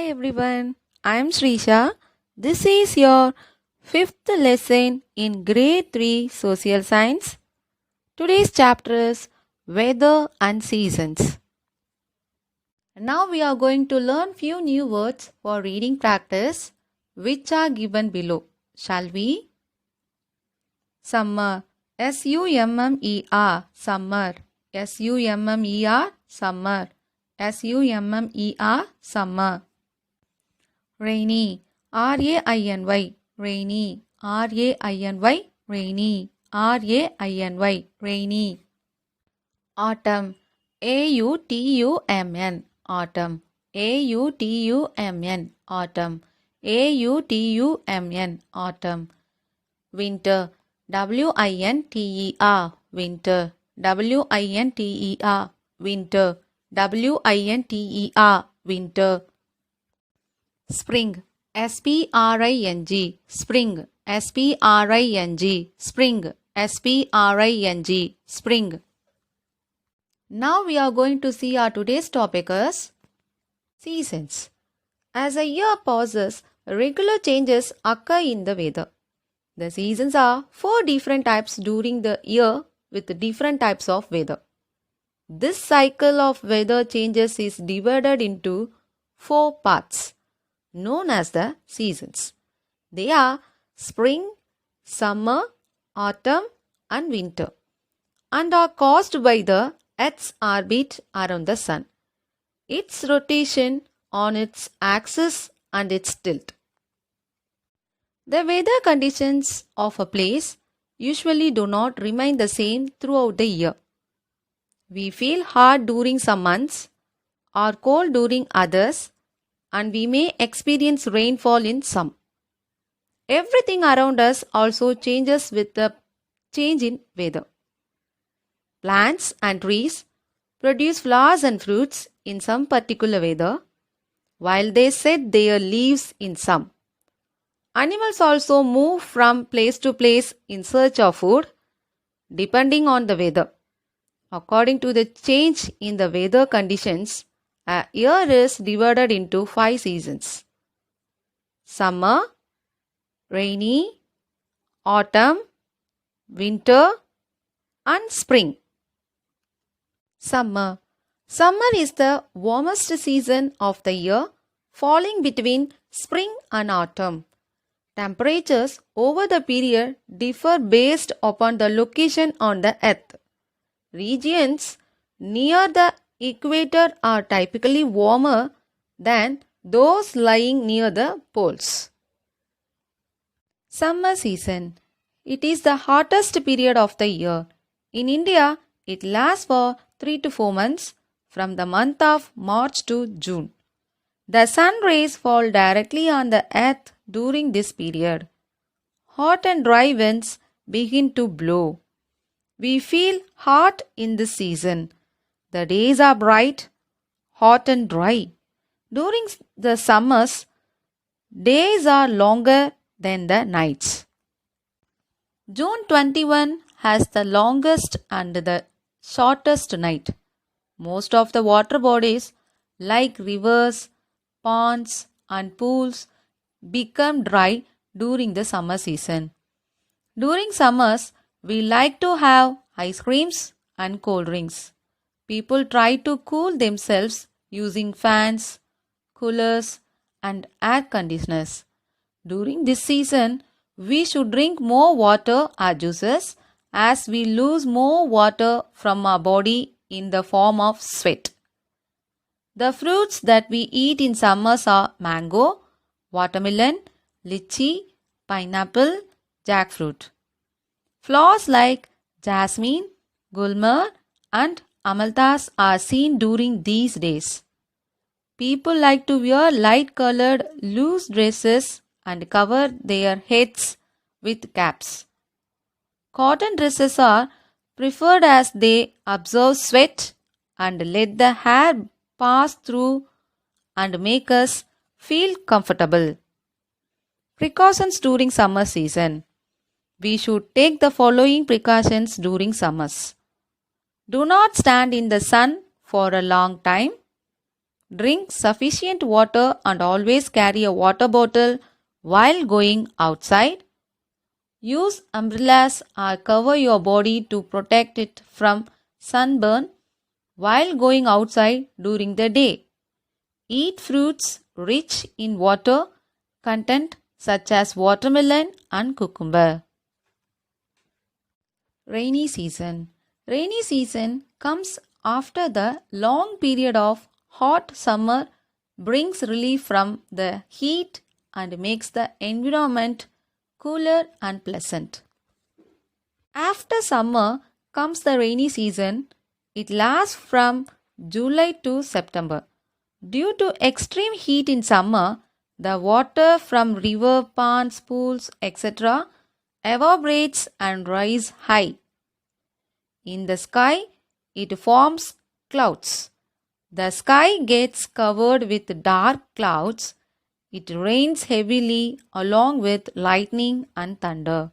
Hi everyone, I am Srisha. This is your fifth lesson in grade 3 social science. Today's chapter is weather and seasons. Now we are going to learn few new words for reading practice which are given below. Shall we? Summer. S-U-M-M-E-R. Summer. S-U-M-M-E-R. Summer. S-U-M-M-E-R. Summer. Rainy. R-A-I-N-Y. Rainy. R-A-I-N-Y. Rainy. R-A-I-N-Y. Rainy. Autumn. A-U-T-U-M-N. Autumn. A-U-T-U-M-N. Autumn. A-U-T-U-M-N. Autumn. Winter. W-I-N-T-E-R. Winter. W-I-N-T-E-R. Winter. W-I-N-T-E-R. Winter. Spring. S-P-R-I-N-G. Spring. S-P-R-I-N-G. Spring. S-P-R-I-N-G. Spring. Now we are going to see our today's topic as seasons. As a year passes, regular changes occur in the weather. The seasons are 4 different types during the year with different types of weather. This cycle of weather changes is divided into 4 parts, known as the seasons. They are spring, summer, autumn, and winter, and are caused by the Earth's orbit around the Sun, its rotation on its axis, and its tilt. The weather conditions of a place usually do not remain the same throughout the year. We feel hot during some months or cold during others, and we may experience rainfall in some. Everything around us also changes with the change in weather. Plants and trees produce flowers and fruits in some particular weather, while they shed their leaves in some. Animals also move from place to place in search of food, depending on the weather. According to the change in the weather conditions, a year is divided into 5 seasons: summer, rainy, autumn, winter, and spring. Summer. Summer is the warmest season of the year, falling between spring and autumn. Temperatures over the period differ based upon the location on the earth. Regions near the equator are typically warmer than those lying near the poles. Summer season. It is the hottest period of the year. In India, it lasts for 3 to 4 months, from the month of March to June. The sun rays fall directly on the earth during this period. Hot and dry winds begin to blow. We feel hot in this season. The days are bright, hot and dry. During the summers, days are longer than the nights. June 21 has the longest and the shortest night. Most of the water bodies like rivers, ponds, and pools become dry during the summer season. During summers, we like to have ice creams and cold drinks. People try to cool themselves using fans, coolers, and air conditioners. During this season, we should drink more water or juices, as we lose more water from our body in the form of sweat. The fruits that we eat in summers are mango, watermelon, lychee, pineapple, jackfruit. Flowers like jasmine, gulmer, and amalthas are seen during these days. People like to wear light-colored loose dresses and cover their heads with caps. Cotton dresses are preferred as they absorb sweat and let the hair pass through and make us feel comfortable. Precautions during summer season. We should take the following precautions during summers. Do not stand in the sun for a long time. Drink sufficient water and always carry a water bottle while going outside. Use umbrellas or cover your body to protect it from sunburn while going outside during the day. Eat fruits rich in water content such as watermelon and cucumber. Rainy season. Rainy season comes after the long period of hot summer, brings relief from the heat and makes the environment cooler and pleasant. After summer comes the rainy season. It lasts from July to September. Due to extreme heat in summer, the water from river, ponds, pools, etc. evaporates and rise high. In the sky, it forms clouds. The sky gets covered with dark clouds. It rains heavily along with lightning and thunder.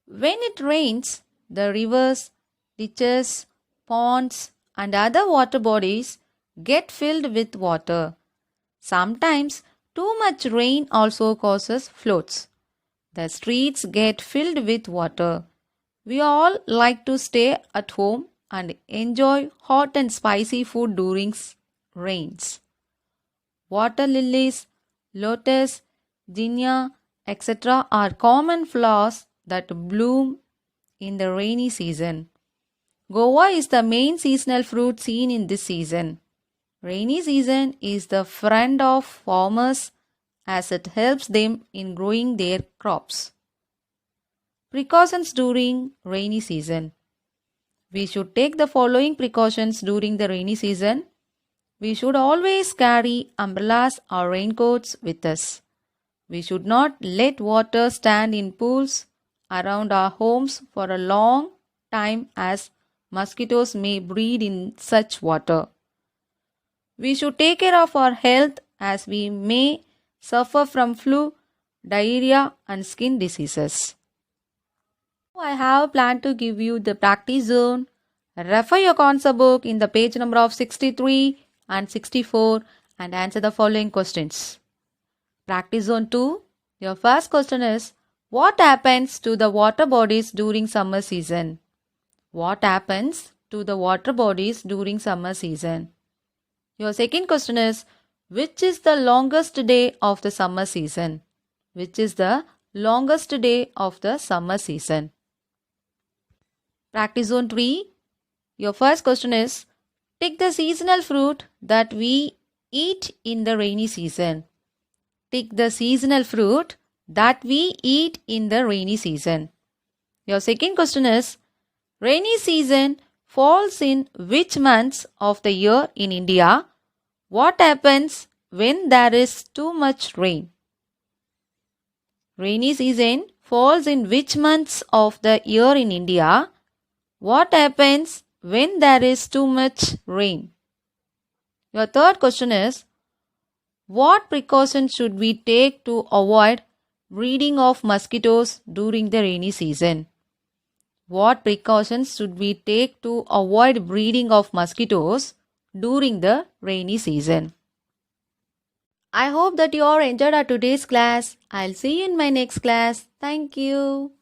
When it rains, the rivers, ditches, ponds, and other water bodies get filled with water. Sometimes too much rain also causes floods. The streets get filled with water. We all like to stay at home and enjoy hot and spicy food during rains. Water lilies, lotus, zinnia, etc. are common flowers that bloom in the rainy season. Guava is the main seasonal fruit seen in this season. Rainy season is the friend of farmers as it helps them in growing their crops. Precautions during rainy season. We should take the following precautions during the rainy season. We should always carry umbrellas or raincoats with us. We should not let water stand in pools around our homes for a long time as mosquitoes may breed in such water. We should take care of our health as we may suffer from flu, diarrhea and skin diseases. I have planned to give you the practice zone. Refer your concept book in the page number of 63 and 64 and answer the following questions. Practice zone 2. Your first question is, what happens to the water bodies during summer season? What happens to the water bodies during summer season? Your second question is, which is the longest day of the summer season? Which is the longest day of the summer season? Practice zone 3. Your first question is, tick the seasonal fruit that we eat in the rainy season. Tick the seasonal fruit that we eat in the rainy season. Your second question is, rainy season falls in which months of the year in India? What happens when there is too much rain? Rainy season falls in which months of the year in India? What happens when there is too much rain? Your third question is, what precautions should we take to avoid breeding of mosquitoes during the rainy season? What precautions should we take to avoid breeding of mosquitoes during the rainy season? I hope that you all enjoyed our today's class. I'll see you in my next class. Thank you.